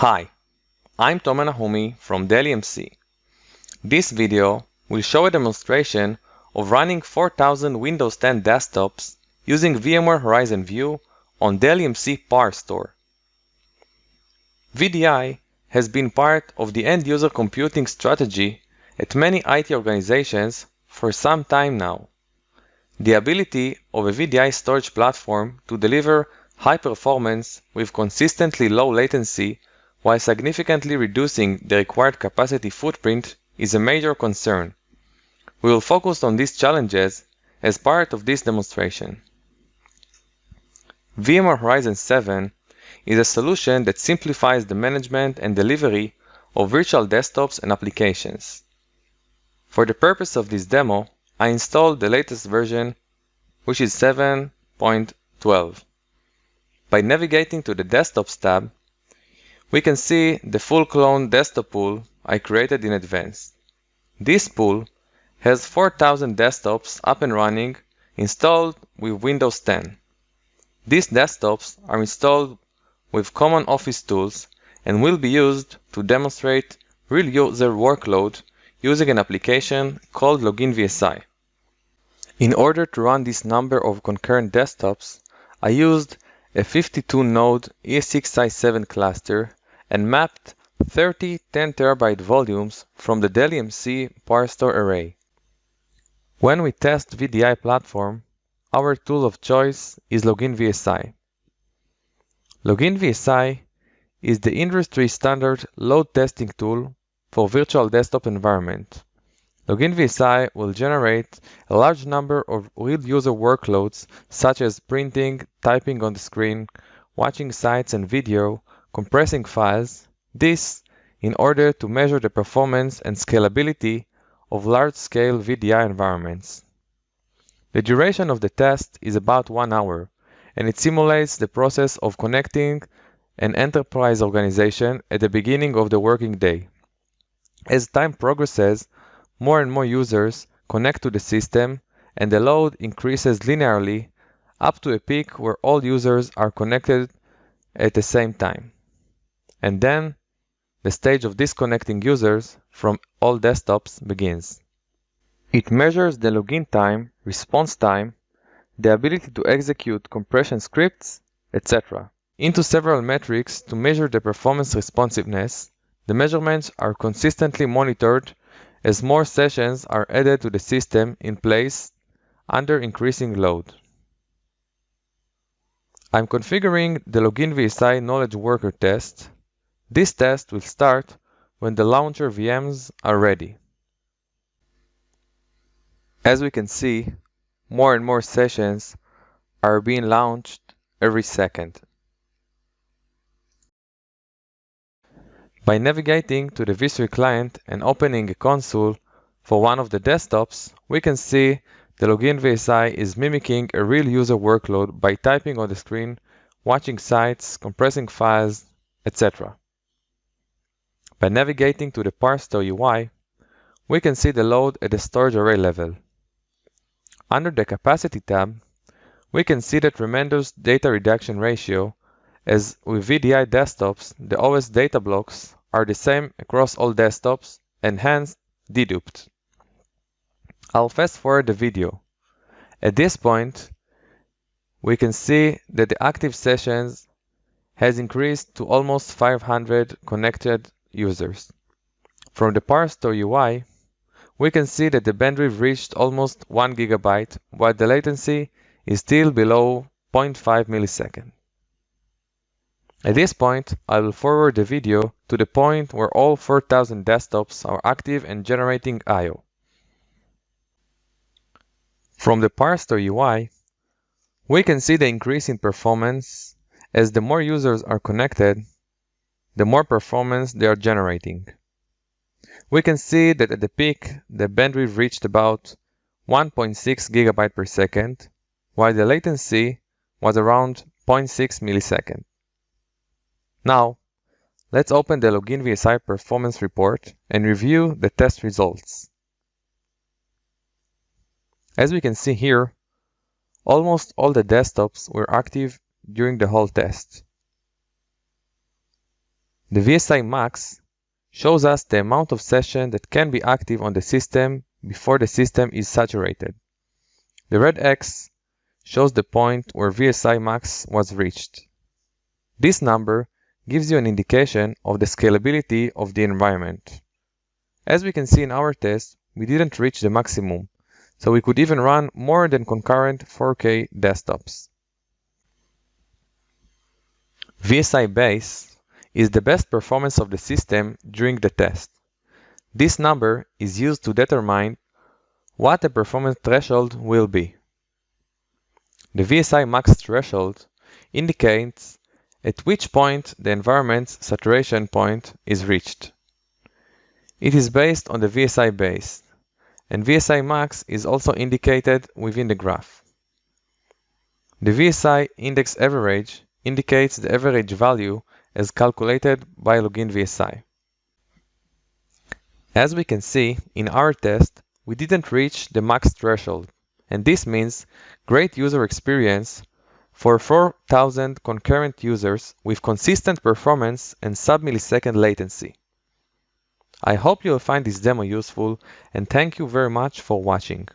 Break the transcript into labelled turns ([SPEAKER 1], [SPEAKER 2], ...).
[SPEAKER 1] Hi, I'm Tomer Nahumi from Dell EMC. This video will show a demonstration of running 4000 Windows 10 desktops using VMware Horizon View on Dell EMC PowerStore. VDI has been part of the end-user computing strategy at many IT organizations for some time now. The ability of a VDI storage platform to deliver high performance with consistently low latency while significantly reducing the required capacity footprint is a major concern. We will focus on these challenges as part of this demonstration. VMware Horizon 7 is a solution that simplifies the management and delivery of virtual desktops and applications. For the purpose of this demo, I installed the latest version, which is 7.12. By navigating to the Desktops tab, we can see the full clone desktop pool I created in advance. This pool has 4000 desktops up and running, installed with Windows 10. These desktops are installed with common Office tools and will be used to demonstrate real user workload using an application called LoginVSI. In order to run this number of concurrent desktops, I used a 52-node ESXi7 cluster and mapped 30 10TB volumes from the Dell EMC PowerStore array. When we test VDI platform, our tool of choice is LoginVSI. LoginVSI is the industry standard load testing tool for virtual desktop environment. LoginVSI will generate a large number of real user workloads such as printing, typing on the screen, watching sites and video, compressing files, this in order to measure the performance and scalability of large-scale VDI environments. The duration of the test is about 1 hour, and it simulates the process of connecting an enterprise organization at the beginning of the working day. As time progresses, more and more users connect to the system, and the load increases linearly up to a peak where all users are connected at the same time. And then, the stage of disconnecting users from all desktops begins. It measures the login time, response time, the ability to execute compression scripts, etc. into several metrics to measure the performance responsiveness. The measurements are consistently monitored as more sessions are added to the system in place under increasing load. I'm configuring the LoginVSI Knowledge Worker test. This test will start when the launcher VMs are ready. As we can see, more and more sessions are being launched every second. By navigating to the vSphere client and opening a console for one of the desktops, we can see the LoginVSI is mimicking a real user workload by typing on the screen, watching sites, compressing files, etc. By navigating to the PowerStore UI, we can see the load at the storage array level. Under the Capacity tab, we can see the tremendous data reduction ratio, as with VDI desktops, the OS data blocks are the same across all desktops and hence deduped. I'll fast forward the video. At this point, we can see that the active sessions has increased to almost 500 connected users. From the PowerStore UI, we can see that the bandwidth reached almost 1 GB, while the latency is still below 0.5 milliseconds. At this point, I will forward the video to the point where all 4000 desktops are active and generating I/O. From the PowerStore UI, we can see the increase in performance as the more users are connected, the more performance they are generating. We can see that at the peak, the bandwidth reached about 1.6 GB per second, while the latency was around 0.6 milliseconds. Now, let's open the LoginVSI performance report and review the test results. As we can see here, almost all the desktops were active during the whole test. The VSI max shows us the amount of sessions that can be active on the system before the system is saturated. The red X shows the point where VSI max was reached. This number gives you an indication of the scalability of the environment. As we can see in our test, we didn't reach the maximum, so we could even run more than concurrent 4K desktops. VSI base is the best performance of the system during the test. This number is used to determine what the performance threshold will be. The VSI max threshold indicates at which point the environment's saturation point is reached. It is based on the VSI base, and VSI max is also indicated within the graph. The VSI index average indicates the average value as calculated by LoginVSI. As we can see, in our test, we didn't reach the max threshold, and this means great user experience for 4,000 concurrent users with consistent performance and sub-millisecond latency. I hope you will find this demo useful, and thank you very much for watching.